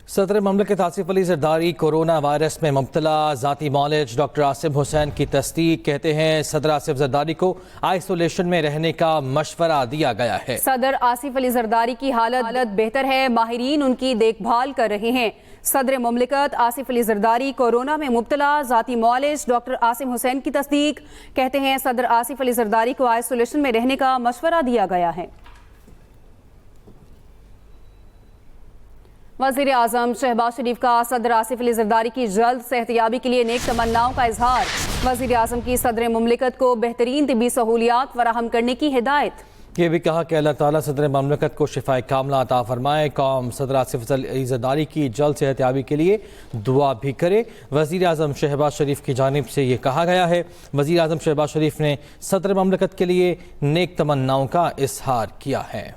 صدر مملکت Asif Ali Zardari corona virus میں مبتلا، ذاتی معالج ڈاکٹر عاصم حسین کی تصدیق۔ کہتے ہیں صدر آصف زرداری کو آئسولیشن میں رہنے کا مشورہ دیا گیا ہے۔ صدر آصف علی زرداری کی حالت بہتر ہے، ماہرین ان کی دیکھ بھال کر رہے ہیں۔ صدر مملکت آصف علی زرداری کورونا میں مبتلا، ذاتی معالج ڈاکٹر عاصم حسین کی تصدیق۔ کہتے ہیں صدر آصف علی زرداری کو آئسولیشن میں رہنے کا مشورہ دیا گیا ہے۔ وزیر اعظم شہباز شریف کا صدر آصف علی زرداری کی جلد صحتیابی کے لیے نیک تمناؤں کا اظہار۔ وزیر اعظم کی صدر مملکت کو بہترین طبی سہولیات فراہم کرنے کی ہدایت۔ یہ بھی کہا کہ اللہ تعالیٰ صدر مملکت کو شفائے کاملہ عطا فرمائے۔ قوم صدر آصف علی زرداری کی جلد صحتیابی کے لیے دعا بھی کرے۔ وزیر اعظم شہباز شریف کی جانب سے یہ کہا گیا ہے۔ وزیر اعظم شہباز شریف نے صدر مملکت کے لیے نیک تمناؤں کا اظہار کیا ہے۔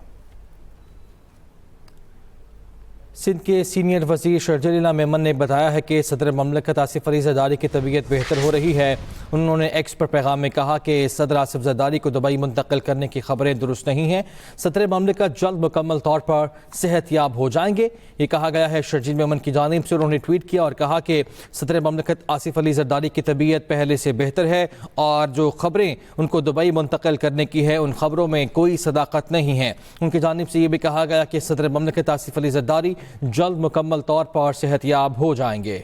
سندھ کے سینئر وزیر شرجیل میمن نے بتایا ہے کہ صدر مملکت آصف علی زرداری کی طبیعت بہتر ہو رہی ہے۔ انہوں نے ایکس پر پیغام میں کہا کہ صدر آصف زرداری کو دبئی منتقل کرنے کی خبریں درست نہیں ہیں۔ صدر مملکت جلد مکمل طور پر صحت یاب ہو جائیں گے، یہ کہا گیا ہے۔ شرجیل میمن کی جانب سے انہوں نے ٹویٹ کیا اور کہا کہ صدر مملکت آصف علی زرداری کی طبیعت پہلے سے بہتر ہے اور جو خبریں ان کو دبئی منتقل کرنے کی ہے ان خبروں میں کوئی صداقت نہیں ہے۔ ان کی جانب سے یہ بھی کہا گیا کہ صدر مملکت آصف علی زرداری جلد مکمل طور پر صحت یاب ہو جائیں گے۔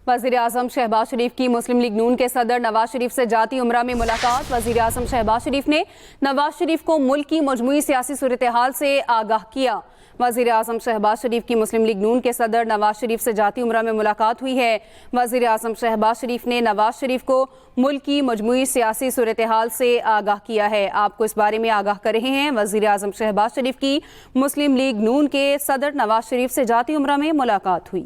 وزیر اعظم شہباز شریف کی مسلم لیگ نون کے صدر نواز شریف سے جاتی عمرہ میں ملاقات۔ وزیر اعظم شہباز شریف نے نواز شریف کو ملک کی مجموعی سیاسی صورتحال سے آگاہ کیا۔ وزیر اعظم شہباز شریف کی مسلم لیگ نون کے صدر نواز شریف سے جاتی عمرہ میں ملاقات ہوئی ہے۔ وزیر اعظم شہباز شریف نے نواز شریف کو ملک کی مجموعی سیاسی صورتحال سے آگاہ کیا ہے۔ آپ کو اس بارے میں آگاہ کر رہے ہیں۔ وزیر اعظم شہباز شریف کی مسلم لیگ نون کے صدر نواز شریف سے جاتی عمرہ میں ملاقات ہوئی۔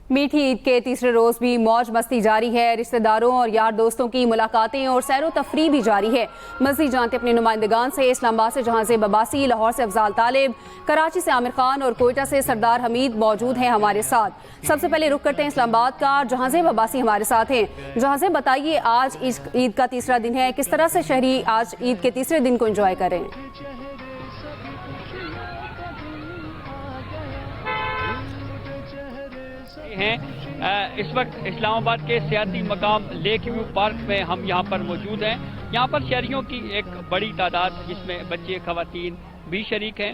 میٹھی عید کے تیسرے روز بھی موج مستی جاری ہے۔ رشتہ داروں اور یار دوستوں کی ملاقاتیں اور سیر و تفریح بھی جاری ہے۔ مزید جانتے اپنے نمائندگان سے۔ اسلام آباد سے جہاں زیب عباسی، لاہور سے افضال طالب، کراچی سے عامر خان اور کوئٹہ سے سردار حمید موجود ہیں ہمارے ساتھ۔ سب سے پہلے رخ کرتے ہیں اسلام آباد کا، جہاں زیب عباسی ہمارے ساتھ ہیں۔ جہاں زیب بتائیے، آج عید کا تیسرا دن ہے، کس طرح سے شہری آج عید کے تیسرے دن کو انجوائے کر رہے ہیں؟ اس وقت اسلام آباد کے سیاحتی مقام لیک ویو پارک میں ہم یہاں پر موجود ہیں۔ یہاں پر شہریوں کی ایک بڑی تعداد جس میں بچے، خواتین بھی شریک ہیں،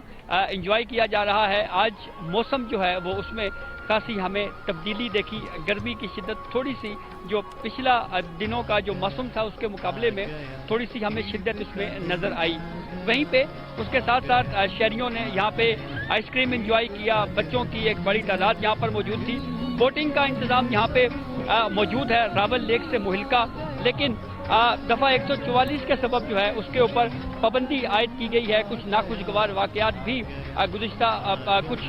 انجوائے کیا جا رہا ہے۔ آج موسم جو ہے وہ اس میں خاصی ہمیں تبدیلی دیکھی۔ گرمی کی شدت تھوڑی سی جو پچھلا دنوں کا جو موسم تھا اس کے مقابلے میں تھوڑی سی ہمیں شدت اس میں نظر آئی۔ وہیں پہ اس کے ساتھ ساتھ شہریوں نے یہاں پہ آئس کریم انجوائے کیا۔ بچوں کی ایک بڑی تعداد یہاں پر موجود تھی۔ بوٹنگ کا انتظام یہاں پہ موجود ہے راول لیک سے مہلکہ، لیکن دفعہ 144 کے سبب جو ہے اس کے اوپر پابندی عائد کی گئی ہے۔ کچھ ناخوشگوار واقعات بھی گزشتہ کچھ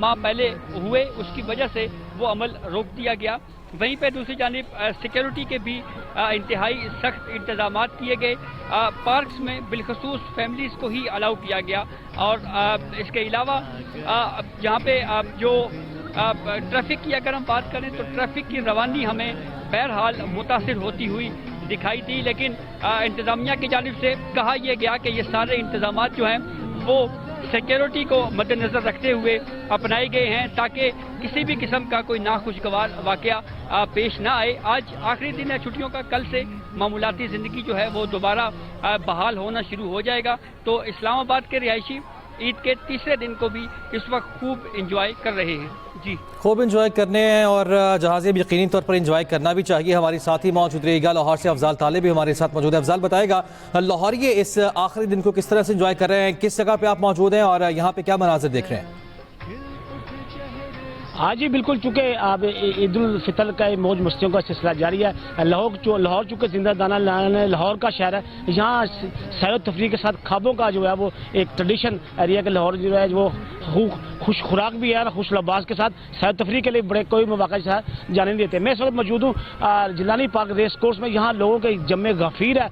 ماہ پہلے ہوئے، اس کی وجہ سے وہ عمل روک دیا گیا۔ وہیں پہ دوسری جانب سیکیورٹی کے بھی انتہائی سخت انتظامات کیے گئے۔ پارکس میں بالخصوص فیملیز کو ہی الاؤ کیا گیا، اور اس کے علاوہ یہاں پہ جو ٹریفک کی اگر ہم بات کریں تو ٹریفک کی روانی ہمیں بہرحال متاثر ہوتی ہوئی دکھائی دی، لیکن انتظامیہ کی جانب سے کہا یہ گیا کہ یہ سارے انتظامات جو ہیں وہ سیکیورٹی کو مد نظر رکھتے ہوئے اپنائے گئے ہیں تاکہ کسی بھی قسم کا کوئی ناخوشگوار واقعہ پیش نہ آئے۔ آج آخری دن ہے چھٹیوں کا، کل سے معمولاتی زندگی جو ہے وہ دوبارہ بحال ہونا شروع ہو جائے گا۔ تو اسلام آباد کے رہائشی عید کے تیسرے دن کو بھی اس وقت خوب انجوائے کر رہے ہیں۔ جی خوب انجوائے کرنے ہیں، اور جہاز بھی یقینی طور پر انجوائے کرنا بھی چاہیے۔ ہماری ساتھی موجود رہے گا لاہور سے افضال طالب بھی ہمارے ساتھ موجود ہے۔ افضال بتائے گا لاہوریے اس آخری دن کو کس طرح سے انجوائے کر رہے ہیں، کس جگہ پہ آپ موجود ہیں اور یہاں پہ کیا مناظر دیکھ رہے ہیں؟ ہاں جی بالکل، چونکہ اب عید الفطر کا موج مستیوں کا سلسلہ جاری ہے۔ لاہور چونکہ زندہ دانہ لاہور کا شہر ہے، یہاں سیر و تفریح کے ساتھ خوابوں کا جو ہے وہ ایک ٹریڈیشن ایریا کہ لاہور جو ہے وہ خوش خوراک بھی ہے، خوش لباس کے ساتھ سیر و تفریح کے لیے بڑے کوئی مواقع جانے نہیں دیتے۔ میں اس وقت موجود ہوں جیلانی پارک ریس کورس میں، یہاں لوگوں کے جمع غفیر ہے۔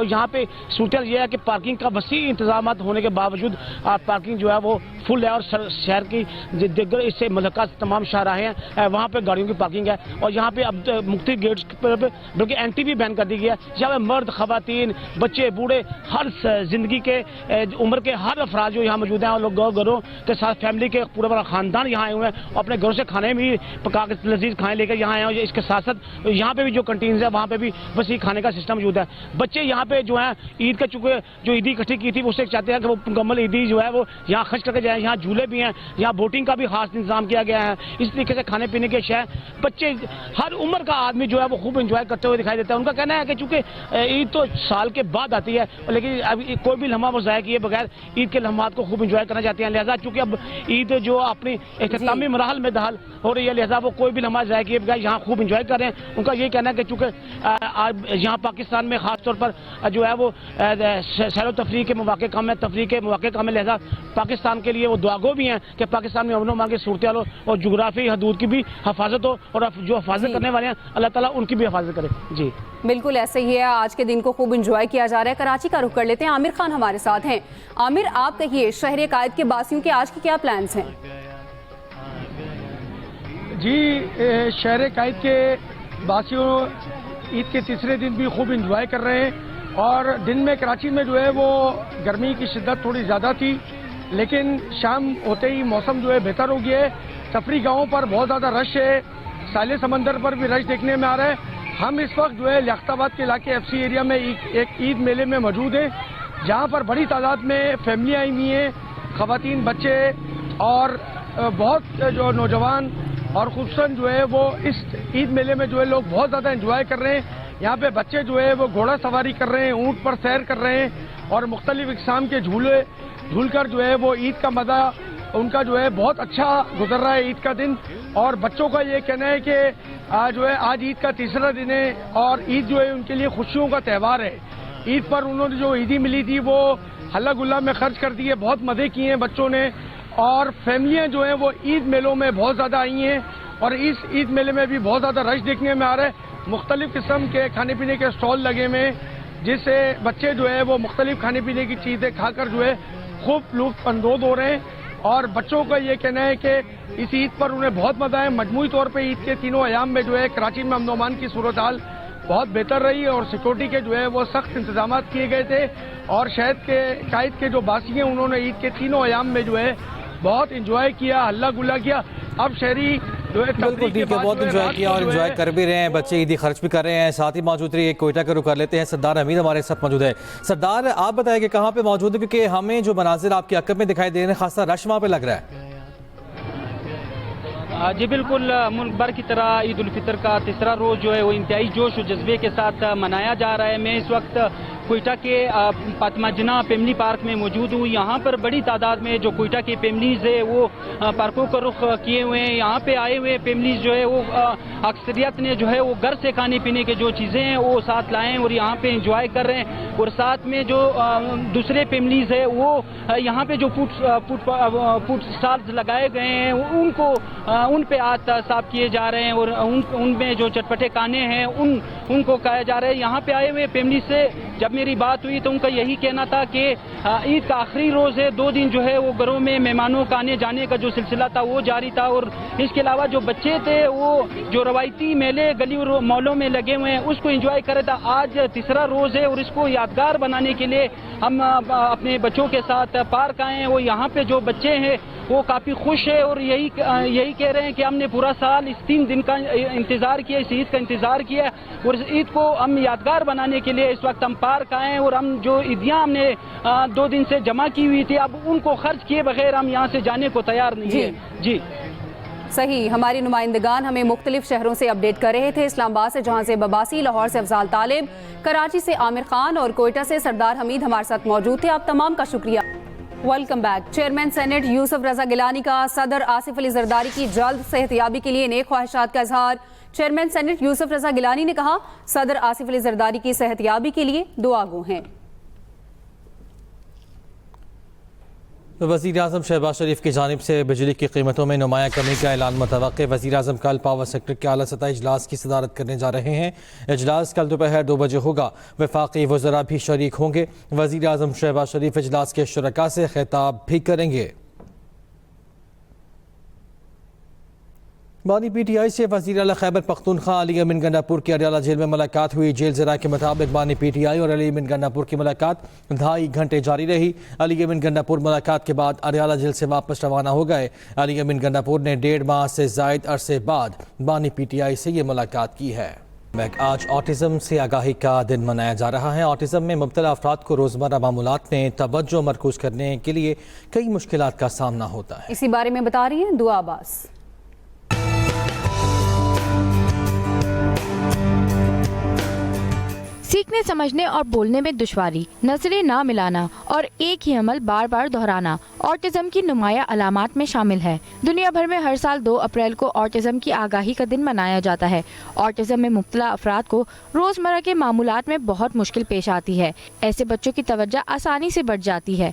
یہاں پہ صورتحال یہ ہے کہ پارکنگ کا وسیع انتظامات ہونے کے باوجود پارکنگ جو ہے وہ فل ہے اور شہر کی دیگر اس سے ملکہ تمام شاہراہیں ہیں وہاں پہ گاڑیوں کی پارکنگ ہے اور یہاں پہ اب مختلف گیٹس پر بلکہ اینٹری بھی بین کر دی گئی ہے جہاں پہ مرد خواتین بچے بوڑھے ہر زندگی کے عمر کے ہر افراد جو یہاں موجود ہیں اور لوگ گھروں کے ساتھ فیملی کے پورا خاندان یہاں آئے ہوئے ہیں اور اپنے گھروں سے کھانے بھی پکا کے لذیذ کھانے لے کر یہاں آئے ہیں. اس کے ساتھ ساتھ یہاں پہ بھی جو کنٹینز ہے وہاں پہ بھی وسیع کھانے کا سسٹم موجود ہے. بچے یہاں پہ جو ہیں عید کا چونکہ جو عیدی اکٹھی کی تھی اس سے چاہتے ہیں کہ وہ مکمل عیدی جو ہے وہ یہاں خرچ کر کے جائیں. یہاں جھولے بھی ہیں, یہاں بوٹنگ کا بھی خاص انتظام کیا گیا ہے. اس طریقے سے کھانے پینے کے اشیاء بچے ہر عمر کا آدمی جو ہے وہ خوب انجوائے کرتے ہوئے دکھائی دیتا ہے. ان کا کہنا ہے کہ چونکہ عید تو سال کے بعد آتی ہے لیکن اب کوئی بھی لمحہ وہ ضائع کیے بغیر عید کے لمحات کو خوب انجوائے کرنا چاہتے ہیں. لہٰذا چونکہ اب عید جو اپنی اختتامی مراحل میں داخل ہو رہی ہے لہٰذا وہ کوئی بھی لمحہ ضائع کیے بغیر یہاں خوب انجوائے کر رہے ہیں. ان کا یہ کہنا ہے کہ چونکہ یہاں پاکستان میں خاص طور پر جو ہے وہ سیر و تفریح کے مواقع کم ہے, تفریح کے مواقع کم ہے. لہٰذا پاکستان کے لیے وہ دعاگو بھی ہیں کہ پاکستان میں امن و امان کی صورتحال ہو اور جغرافی حدود کی بھی حفاظت ہو اور جو حفاظت کرنے والے ہیں اللہ تعالیٰ ان کی بھی حفاظت کرے. جی بالکل ایسے ہی ہے. آج کے دن کو خوب انجوائے کیا جا رہا ہے. کراچی کا رخ کر لیتے ہیں. عامر خان ہمارے ساتھ ہیں. عامر, آپ کہیے شہر قائد کے باسیوں کے آج کے کیا پلانز ہیں؟ جی شہر قائد کے باسیوں عید کے تیسرے دن بھی خوب انجوائے کر رہے ہیں اور دن میں کراچی میں جو ہے وہ گرمی کی شدت تھوڑی زیادہ تھی لیکن شام ہوتے ہی موسم جو ہے بہتر ہو گیا ہے. تفریح گاہوں پر بہت زیادہ رش ہے, ساحل سمندر پر بھی رش دیکھنے میں آ رہا ہے. ہم اس وقت جو ہے لیاقت آباد کے علاقے ایف سی ایریا میں ایک عید میلے میں موجود ہیں جہاں پر بڑی تعداد میں فیملیاں آئی ہوئی ہیں, خواتین بچے اور بہت جو نوجوان اور خوبصورت جو ہے وہ اس عید میلے میں جو ہے لوگ بہت زیادہ انجوائے کر رہے ہیں. یہاں پہ بچے جو ہے وہ گھوڑا سواری کر رہے ہیں, اونٹ پر سیر کر رہے ہیں اور مختلف اقسام کے جھولے جھول کر جو ہے وہ عید کا مزہ ان کا جو ہے بہت اچھا گزر رہا ہے عید کا دن. اور بچوں کا یہ کہنا ہے کہ جو ہے آج عید کا تیسرا دن ہے اور عید جو ہے ان کے لیے خوشیوں کا تہوار ہے. عید پر انہوں نے جو عیدی ملی تھی وہ ہلا گلا میں خرچ کر دی ہے, بہت مزے کیے ہیں بچوں نے اور فیملیاں جو ہیں وہ عید میلوں میں بہت زیادہ آئی ہیں اور اس عید میلے میں بھی بہت زیادہ رش دیکھنے میں آ رہا ہے. مختلف قسم کے کھانے پینے کے اسٹال لگے ہوئے ہیں جس سے بچے جو ہے وہ مختلف کھانے پینے کی چیزیں کھا کر جو ہے خوب لطف اندوز ہو رہے ہیں اور بچوں کا یہ کہنا ہے کہ اس عید پر انہیں بہت مزہ ہے. مجموعی طور پہ عید کے تینوں ایام میں جو ہے کراچی میں امن و امان کی صورتحال بہت بہتر رہی اور سیکورٹی کے جو ہے وہ سخت انتظامات کیے گئے تھے اور شہر کے قائد کے جو باسی ہیں انہوں نے عید کے تینوں ایام میں جو ہے بہت انجوائے کیا, ہلا گلا کیا. اب شہری جو ہے بالکل ٹھیک ہے, بہت انجوائے کیا اور انجوائے کر بھی رہے ہیں, بچے عیدی خرچ بھی کر رہے ہیں. ساتھ ہی موجود رہی کوئٹہ کا رخ کر لیتے ہیں. سردار حمید ہمارے ساتھ موجود ہے. سردار, آپ بتائیں کہ کہاں پہ موجود ہے کیونکہ ہمیں جو مناظر آپ کے عقب میں دکھائی دے رہے ہیں خاصا رش وہاں پہ لگ رہا ہے. جی بالکل, ملک بھر کی طرح عید الفطر کا تیسرا روز جو ہے وہ انتہائی جوش و جذبے کے ساتھ منایا جا رہا ہے. میں اس وقت کوئٹہ کے فاطمہ جناح فیملی پارک میں موجود ہوں. یہاں پر بڑی تعداد میں جو کوئٹہ کی فیملیز ہے وہ پارکوں کا رخ کیے ہوئے ہیں. یہاں پہ آئے ہوئے فیملیز جو ہے وہ اکثریت نے جو ہے وہ گھر سے کھانے پینے کے جو چیزیں ہیں وہ ساتھ لائے ہیں اور یہاں پہ انجوائے کر رہے ہیں. اور ساتھ میں جو دوسرے فیملیز ہے وہ یہاں پہ جو فوڈ اسٹالز لگائے گئے ہیں ان پہ ہاتھ صاف کیے جا رہے ہیں اور ان میں جو چٹپٹے کھانے ہیں ان کو کھایا جا رہا ہے. یہاں پہ آئے ہوئے فیملی سے جب میری بات ہوئی تو ان کا یہی کہنا تھا کہ عید کا آخری روز ہے, 2 دن جو ہے وہ گھروں میں مہمانوں کا آنے جانے کا جو سلسلہ تھا وہ جاری تھا اور اس کے علاوہ جو بچے تھے وہ جو روایتی میلے گلی اور مالوں میں لگے ہوئے ہیں اس کو انجوائے کر رہا تھا. آج تیسرا روز ہے اور اس کو یادگار بنانے کے لیے ہم اپنے بچوں کے ساتھ پارک آئے ہیں. وہ یہاں پہ جو بچے ہیں وہ کافی خوش ہے اور یہی کہہ رہے ہیں کہ ہم نے پورا سال اس 3 دن کا انتظار کیا, اس عید کا انتظار کیا اور اس عید کو ہم یادگار بنانے کے لیے اس وقت ہم پارک آئے ہیں اور ہم جو عیدیاں ہم نے 2 دن سے جمع کی ہوئی تھی اب ان کو خرچ کیے بغیر ہم یہاں سے جانے کو تیار نہیں ہیں. جی صحیح, ہماری نمائندگان ہمیں مختلف شہروں سے اپڈیٹ کر رہے تھے. اسلام آباد سے جہاں سے بباسی, لاہور سے افضال طالب, کراچی سے عامر خان اور کوئٹہ سے سردار حمید ہمارے ساتھ موجود تھے. آپ تمام کا شکریہ. Welcome back. چیئرمین سینٹ یوسف رضا گیلانی کا صدر آصف علی زرداری کی جلد صحتیابی کے لیے نیک خواہشات کا اظہار. چیئرمین سینٹ یوسف رضا گیلانی نے کہا صدر آصف علی زرداری کی صحتیابی کے لیے دعا گو ہیں. وزیر اعظم شہباز شریف کی جانب سے بجلی کی قیمتوں میں نمایاں کمی کا اعلان متوقع. وزیر اعظم کل پاور سیکٹر کے اعلیٰ سطح اجلاس کی صدارت کرنے جا رہے ہیں. اجلاس کل دوپہر 2 بجے ہوگا. وفاقی وزراء بھی شریک ہوں گے. وزیر اعظم شہباز شریف اجلاس کے شرکاء سے خطاب بھی کریں گے. بانی پی ٹی آئی سے وزیر اعلیٰ خیبر پختونخوا علی امین گنڈاپور کی اڈیالہ جیل میں ملاقات ہوئی۔ جیل ذرائع کے مطابق بانی پی ٹی آئی اور علی امین گنڈاپور کی ملاقات 2.5 گھنٹے جاری رہی۔ علی امین گنڈاپور ملاقات کے بعد اڈیالہ جیل سے واپس روانہ ہو گئے۔ علی امین گنڈاپور نے 1.5 ماہ سے زائد عرصے بعد بانی پی ٹی آئی سے یہ ملاقات کی ہے۔ آج آٹزم سے آگاہی کا دن منایا جا رہا ہے۔ آٹزم میں مبتلا افراد کو روزمرہ معمولات میں توجہ مرکوز کرنے کے لیے کئی مشکلات کا سامنا ہوتا ہے۔ اسی بارے میں بتا رہی ہیں دعا عباس۔ سیکھنے، سمجھنے اور بولنے میں دشواری، نظریں نہ ملانا اور ایک ہی عمل بار بار دہرانا آٹزم کی نمایاں علامات میں شامل ہے۔ دنیا بھر میں ہر سال 2 اپریل کو آٹزم کی آگاہی کا دن منایا جاتا ہے۔ آٹزم میں مبتلا افراد کو روزمرہ کے معمولات میں بہت مشکل پیش آتی ہے۔ ایسے بچوں کی توجہ آسانی سے بڑھ جاتی ہے۔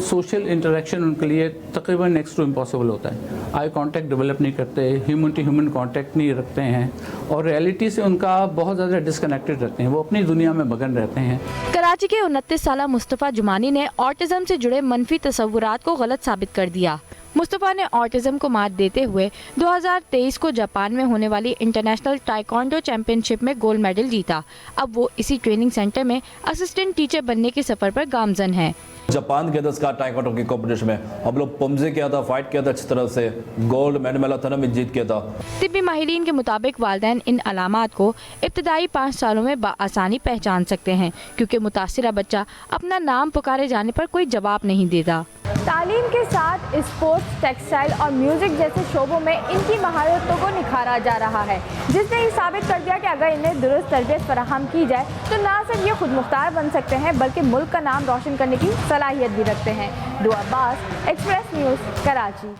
سوشل انٹریکشن ان کے لیے تقریباً نیکسٹ ٹو امپاسبل ہوتا ہے۔ آئی کانٹیکٹ ڈیولپ نہیں کرتے، ہیومن ٹو ہیومن کانٹیکٹ نہیں رکھتے ہیں اور ریئلٹی سے ان کا بہت زیادہ ڈسکنیکٹڈ رہتے ہیں، وہ اپنی دنیا میں مگن رہتے ہیں۔ کراچی کے 29 سالہ مصطفیٰ جمانی نے آٹزم سے جڑے منفی تصورات کو غلط ثابت کر دیا۔ مصطفیٰ نے آٹزم کو مات دیتے ہوئے 2023 کو جاپان میں ہونے والی انٹرنیشنل ٹائیکوانڈو چیمپئن شپ میں گولڈ میڈل جیتا۔ اب وہ اسی ٹریننگ سینٹر میں اسسٹنٹ ٹیچر بننے کے سفر پر گامزن ہیں۔ جاپان کے 10 کا ٹائیکوانڈو کی کمپٹیشن میں ہم لوگ پمزے کیا تھا، فائٹ کیا تھا، اچھی طرح سے گولڈ میڈل ملا تھا، میں جیت کیا تھا۔ طبی ماہرین کے مطابق والدین ان علامات کو ابتدائی 5 سالوں میں بآسانی پہچان سکتے ہیں، کیونکہ متاثرہ بچہ اپنا نام پکارے جانے پر کوئی جواب نہیں دیتا۔ تعلیم کے ساتھ اسپورٹس، ٹیکسٹائل اور میوزک جیسے شعبوں میں ان کی مہارتوں کو نکھارا جا رہا ہے، جس نے یہ ثابت کر دیا کہ اگر انہیں درست تربیت فراہم کی جائے تو نہ صرف یہ خود مختار بن سکتے ہیں بلکہ ملک کا نام روشن کرنے کی صلاحیت بھی رکھتے ہیں۔ دعا عباس، ایکسپریس نیوز، کراچی۔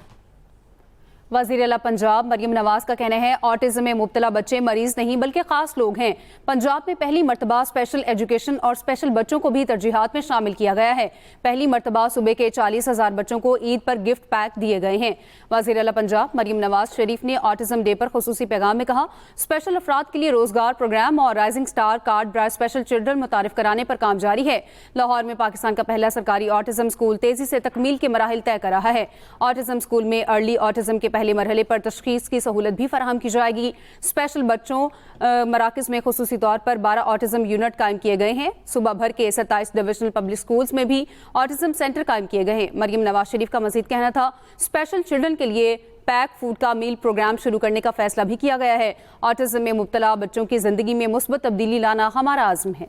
وزیر اعلیٰ پنجاب مریم نواز کا کہنا ہے آٹزم میں مبتلا بچے مریض نہیں بلکہ خاص لوگ ہیں۔ پنجاب میں پہلی مرتبہ اسپیشل ایجوکیشن اور اسپیشل بچوں کو بھی ترجیحات میں شامل کیا گیا ہے۔ پہلی مرتبہ صوبے کے 40,000 بچوں کو عید پر گفٹ پیک دیے گئے ہیں۔ وزیر اعلیٰ پنجاب مریم نواز شریف نے آٹزم ڈے پر خصوصی پیغام میں کہا، اسپیشل افراد کے لیے روزگار پروگرام اور رائزنگ سٹار کارڈ برائے اسپیشل چلڈرن متعارف کرانے پر کام جاری ہے۔ لاہور میں پاکستان کا پہلا سرکاری آٹزم اسکول تیزی سے تکمیل کے مراحل طے کر رہا ہے۔ آٹزم اسکول میں ارلی آٹزم کے پہلے مرحلے پر تشخیص کی سہولت بھی فراہم کی جائے گی۔ اسپیشل بچوں مراکز میں خصوصی طور پر 12 آٹزم یونٹ قائم کیے گئے ہیں۔ صوبہ بھر کے 27 ڈویژنل پبلک سکولز میں بھی آٹزم سینٹر قائم کیے گئے ہیں۔ مریم نواز شریف کا مزید کہنا تھا، اسپیشل چلڈرن کے لیے پیک فوڈ کا میل پروگرام شروع کرنے کا فیصلہ بھی کیا گیا ہے۔ آٹزم میں مبتلا بچوں کی زندگی میں مثبت تبدیلی لانا ہمارا عزم ہے۔